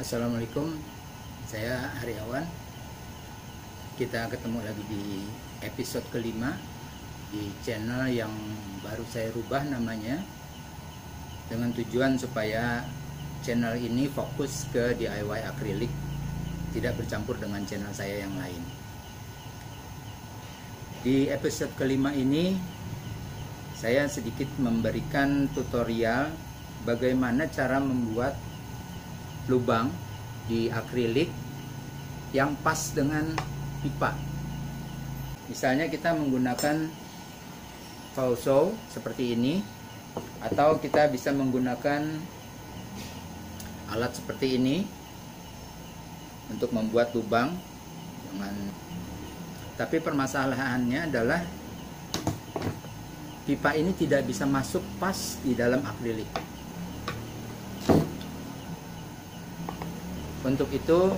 Assalamualaikum, saya Haryawan. Kita ketemu lagi di episode kelima di channel yang baru saya rubah namanya, dengan tujuan supaya channel ini fokus ke DIY akrilik, tidak bercampur dengan channel saya yang lain. Di episode kelima ini saya sedikit memberikan tutorial bagaimana cara membuat lubang di akrilik yang pas dengan pipa. Misalnya kita menggunakan Hauso seperti ini, atau kita bisa menggunakan alat seperti ini untuk membuat lubang tapi permasalahannya adalah pipa ini tidak bisa masuk pas di dalam akrilik. Untuk itu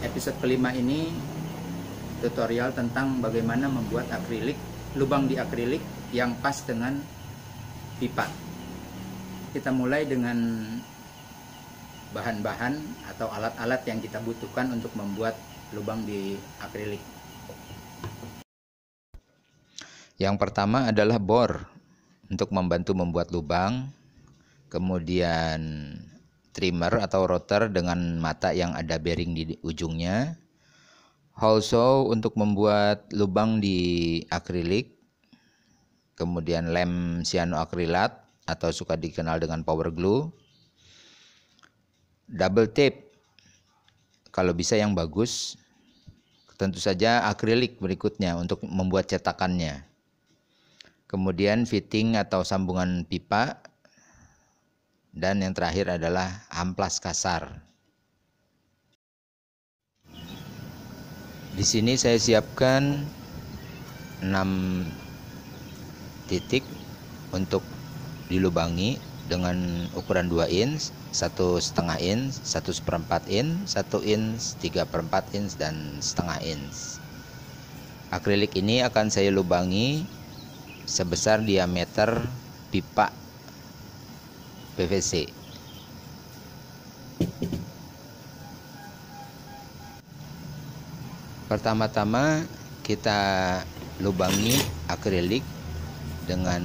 episode kelima ini tutorial tentang bagaimana membuat lubang di akrilik yang pas dengan pipa. Kita mulai dengan bahan-bahan atau alat-alat yang kita butuhkan untuk membuat lubang di akrilik. Yang pertama adalah bor untuk membantu membuat lubang, kemudian trimmer atau router dengan mata yang ada bearing di ujungnya, Hauso untuk membuat lubang di akrilik, kemudian lem cyanoacrylate atau suka dikenal dengan power glue, double tape kalau bisa yang bagus, tentu saja akrilik berikutnya untuk membuat cetakannya, kemudian fitting atau sambungan pipa, dan yang terakhir adalah amplas kasar. Di sini saya siapkan 6 titik untuk dilubangi dengan ukuran 2 inch, 1,5 inch, 1/4 inch, 1 inch, 3/4 inch, dan setengah inch. Akrilik ini akan saya lubangi sebesar diameter pipa PVC. Pertama-tama kita lubangi akrilik dengan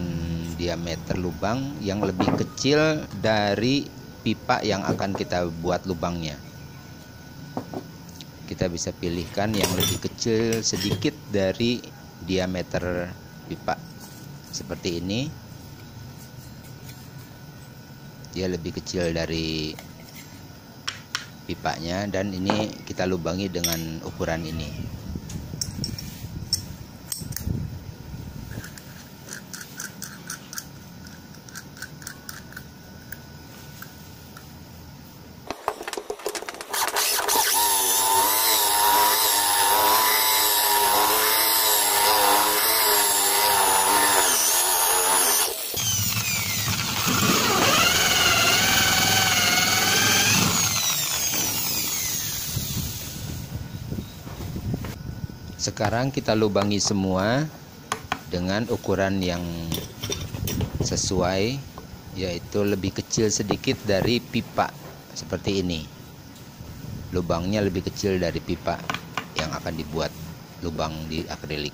diameter lubang yang lebih kecil dari pipa yang akan kita buat lubangnya. Kita bisa pilihkan yang lebih kecil sedikit dari diameter pipa seperti ini. Dia lebih kecil dari pipanya, dan ini kita lubangi dengan ukuran ini. Sekarang kita lubangi semua dengan ukuran yang sesuai, yaitu lebih kecil sedikit dari pipa seperti ini. Lubangnya lebih kecil dari pipa yang akan dibuat lubang di akrilik.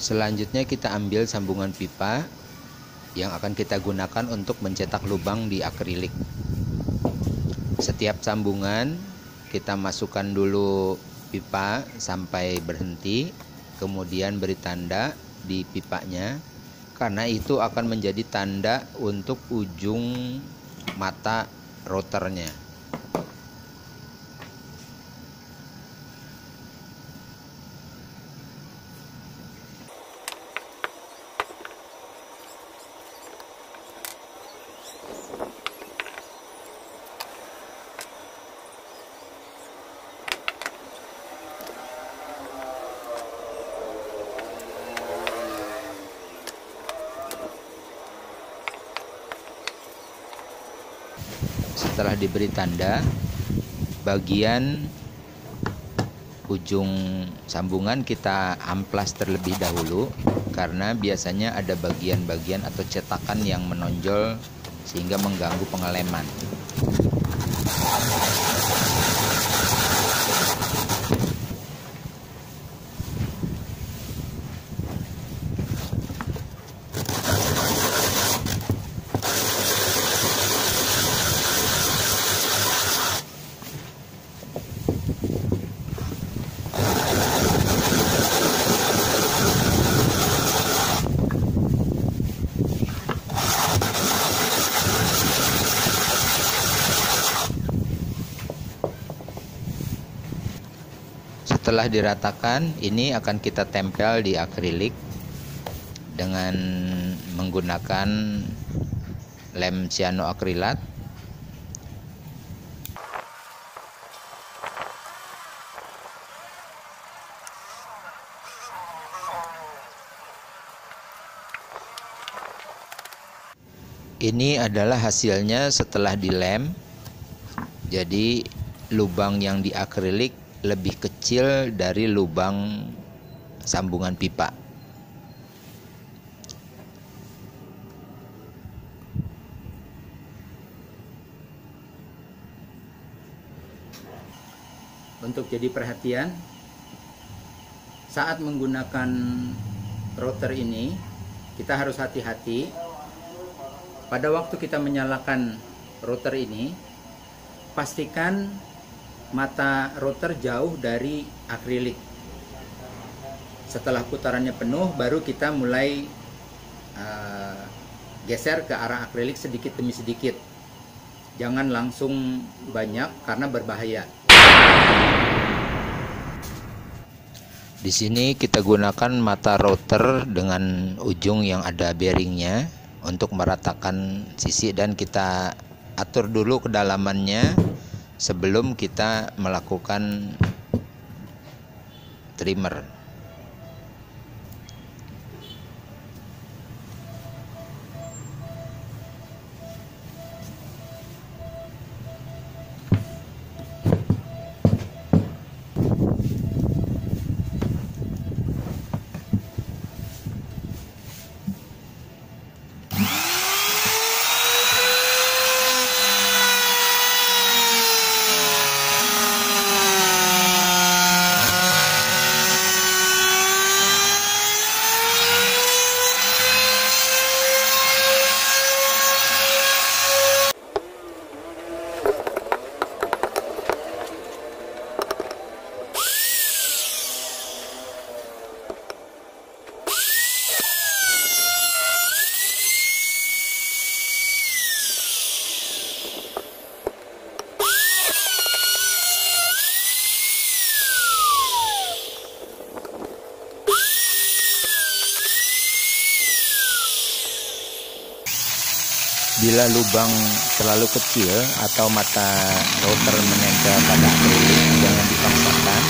Selanjutnya kita ambil sambungan pipa yang akan kita gunakan untuk mencetak lubang di akrilik. Setiap sambungan kita masukkan dulu pipa sampai berhenti, kemudian beri tanda di pipanya, karena itu akan menjadi tanda untuk ujung mata routernya. Setelah diberi tanda, bagian ujung sambungan kita amplas terlebih dahulu, karena biasanya ada bagian-bagian atau cetakan yang menonjol sehingga mengganggu pengeleman. Setelah diratakan, ini akan kita tempel di akrilik dengan menggunakan lem cyanoakrilat. Ini adalah hasilnya setelah dilem. Jadi lubang yang di akrilik lebih kecil dari lubang sambungan pipa. Untuk jadi perhatian, saat menggunakan router ini, kita harus hati-hati. Pada waktu kita menyalakan router ini, pastikan mata router jauh dari akrilik. Setelah putarannya penuh, baru kita mulai geser ke arah akrilik sedikit demi sedikit. Jangan langsung banyak karena berbahaya. Di sini kita gunakan mata router dengan ujung yang ada bearingnya untuk meratakan sisi, dan kita atur dulu kedalamannya sebelum kita melakukan trimmer. Bila lubang terlalu kecil atau mata router menempel pada akrilik, jangan dipaksakan.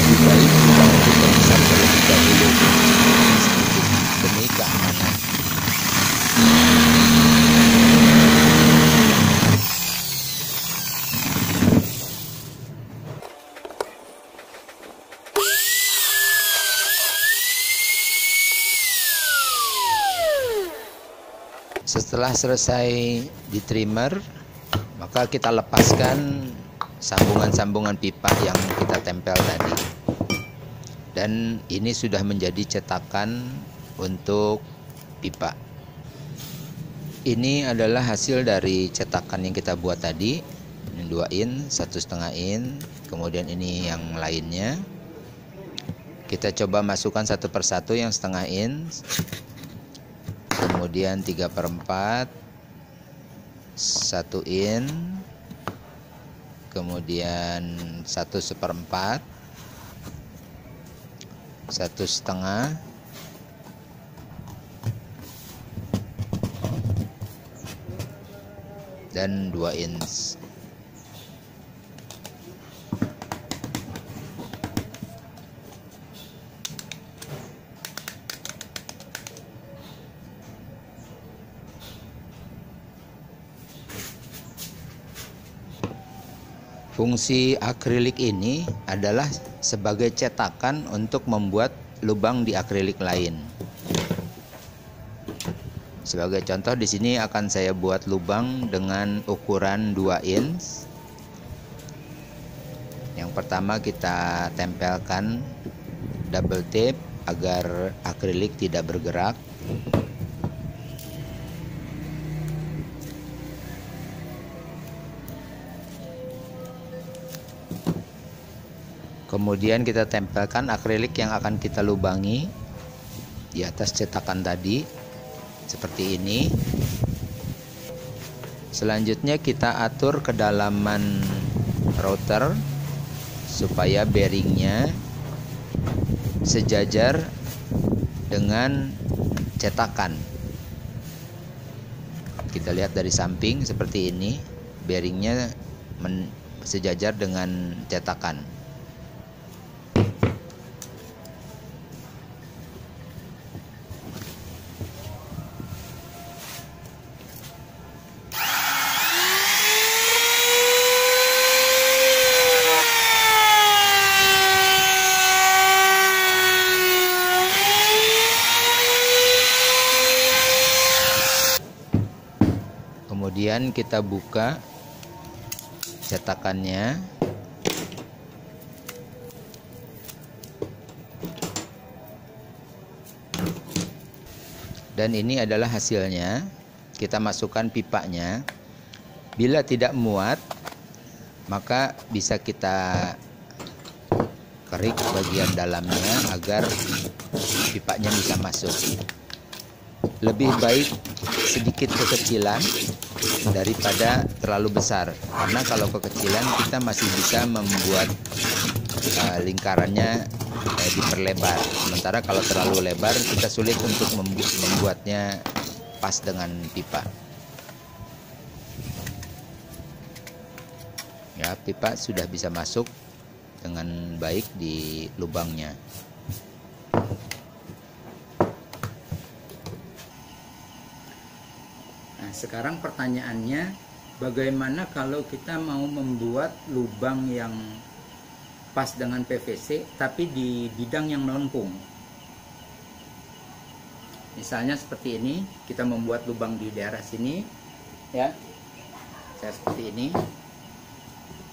Lebih baik lubang itu dipisah terlebih dahulu demi keamanan. Setelah selesai di trimmer, maka kita lepaskan sambungan-sambungan pipa yang kita tempel tadi. Dan ini sudah menjadi cetakan untuk pipa. Ini adalah hasil dari cetakan yang kita buat tadi. Ini 2 in, 1,5 in, kemudian ini yang lainnya. Kita coba masukkan satu persatu yang 1/2 in. Kemudian 3/4, 1 in, kemudian 1/4, 1,5, dan 2 inch. Fungsi akrilik ini adalah sebagai cetakan untuk membuat lubang di akrilik lain. Sebagai contoh, di sini akan saya buat lubang dengan ukuran 2 inch. Yang pertama kita tempelkan double tape agar akrilik tidak bergerak. Kemudian kita tempelkan akrilik yang akan kita lubangi di atas cetakan tadi, seperti ini. Selanjutnya kita atur kedalaman router supaya bearingnya sejajar dengan cetakan. Kita lihat dari samping seperti ini, bearingnya sejajar dengan cetakan. Kemudian kita buka cetakannya. Dan ini adalah hasilnya. Kita masukkan pipanya. Bila tidak muat, maka bisa kita kerik bagian dalamnya agar pipanya bisa masuk. Lebih baik sedikit kekecilan daripada terlalu besar, karena kalau kekecilan kita masih bisa membuat lingkarannya diperlebar, sementara kalau terlalu lebar kita sulit untuk membuatnya pas dengan pipa. Ya, pipa sudah bisa masuk dengan baik di lubangnya. Nah, sekarang pertanyaannya, bagaimana kalau kita mau membuat lubang yang pas dengan PVC tapi di bidang yang melengkung? Misalnya seperti ini, kita membuat lubang di daerah sini, ya. Saya seperti ini.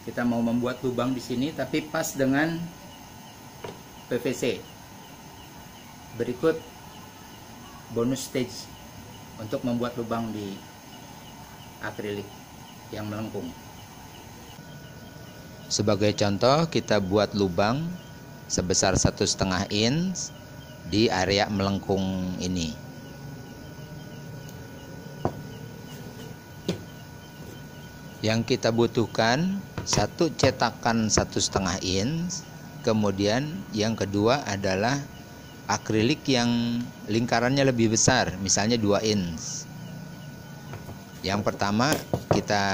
Kita mau membuat lubang di sini tapi pas dengan PVC. Berikut bonus stage untuk membuat lubang di akrilik yang melengkung. Sebagai contoh, kita buat lubang sebesar 1,5 inch di area melengkung ini. Yang kita butuhkan satu cetakan 1,5 inch, kemudian yang kedua adalah akrilik yang lingkarannya lebih besar, misalnya 2 inch. Yang pertama kita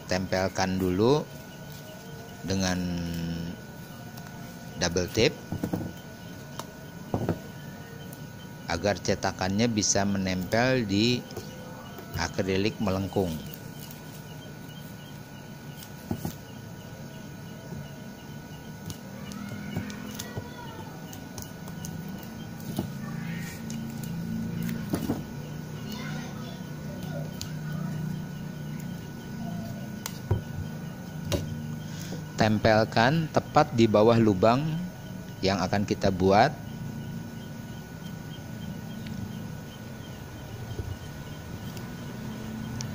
tempelkan dulu dengan double tape agar cetakannya bisa menempel di akrilik melengkung. Tempelkan tepat di bawah lubang yang akan kita buat.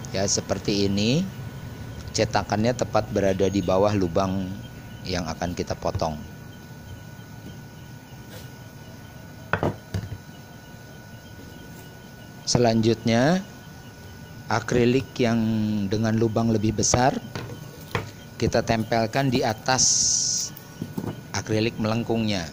Ya, seperti ini. Cetakannya tepat berada di bawah lubang yang akan kita potong. Selanjutnya, akrilik yang dengan lubang lebih besar kita tempelkan di atas akrilik melengkungnya.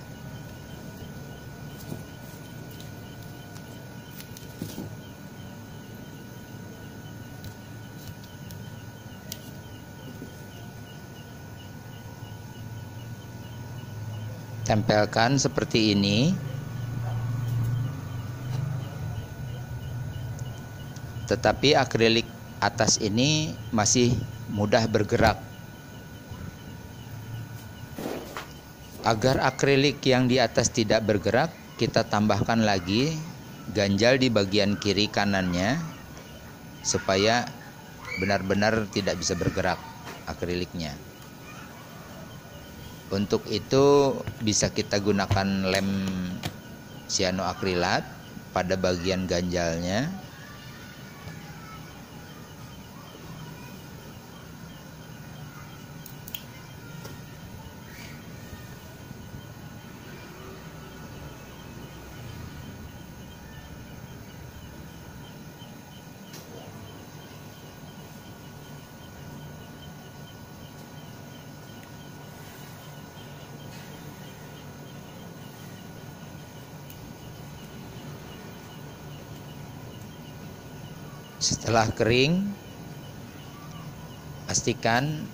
Tempelkan seperti ini. Tetapi akrilik atas ini masih mudah bergerak. Agar akrilik yang di atas tidak bergerak, kita tambahkan lagi ganjal di bagian kiri kanannya supaya benar-benar tidak bisa bergerak akriliknya. Untuk itu bisa kita gunakan lem cyanoakrilat pada bagian ganjalnya. Setelah kering, pastikan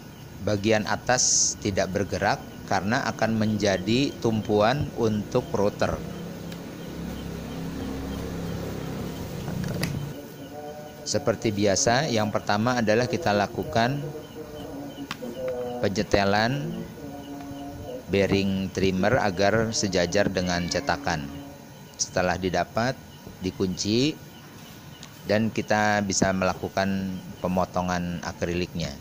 bagian atas tidak bergerak karena akan menjadi tumpuan untuk router. Seperti biasa, yang pertama adalah kita lakukan penyetelan bearing trimmer agar sejajar dengan cetakan. Setelah didapat, dikunci, dan kita bisa melakukan pemotongan akriliknya.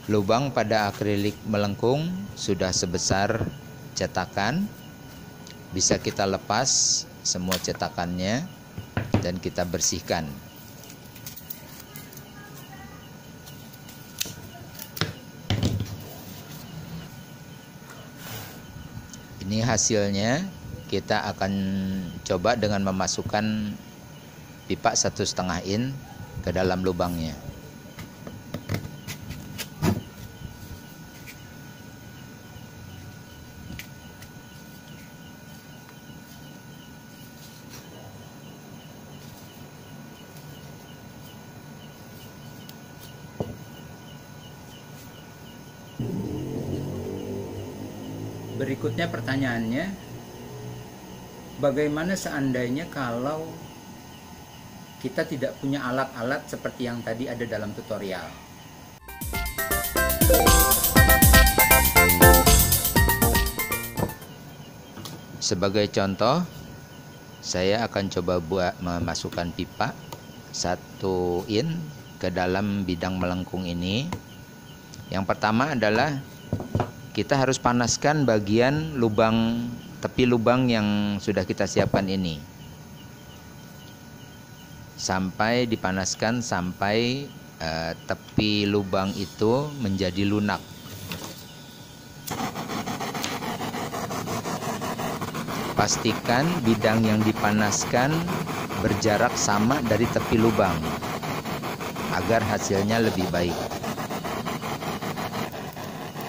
Lubang pada akrilik melengkung sudah sebesar cetakan. Bisa kita lepas semua cetakannya dan kita bersihkan. Ini hasilnya. Kita akan coba dengan memasukkan pipa 1,5 in ke dalam lubangnya. Berikutnya pertanyaannya, bagaimana seandainya kalau kita tidak punya alat-alat seperti yang tadi ada dalam tutorial? Sebagai contoh, saya akan coba memasukkan pipa 1 in ke dalam bidang melengkung ini. Yang pertama adalah kita harus panaskan bagian lubang, tepi lubang yang sudah kita siapkan ini. Sampai dipanaskan sampai tepi lubang itu menjadi lunak. Pastikan bidang yang dipanaskan berjarak sama dari tepi lubang agar hasilnya lebih baik.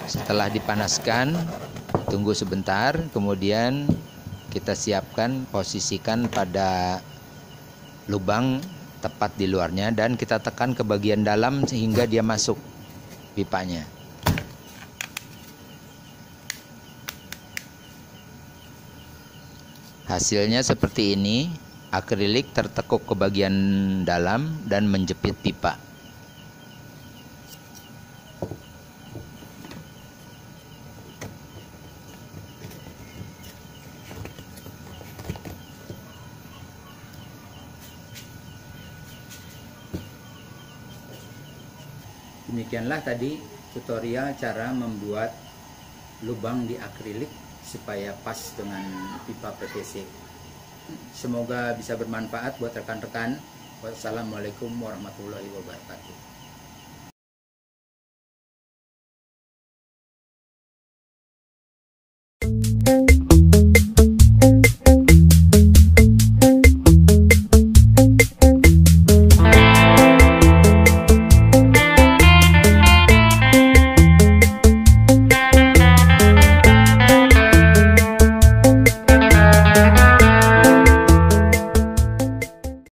Setelah dipanaskan, tunggu sebentar, kemudian kita siapkan, posisikan pada lubang tepat di luarnya dan kita tekan ke bagian dalam sehingga dia masuk pipanya. Hasilnya seperti ini, akrilik tertekuk ke bagian dalam dan menjepit pipa. Demikianlah tadi tutorial cara membuat lubang di akrilik supaya pas dengan pipa PVC. Semoga bisa bermanfaat buat rekan-rekan. Wassalamualaikum warahmatullahi wabarakatuh.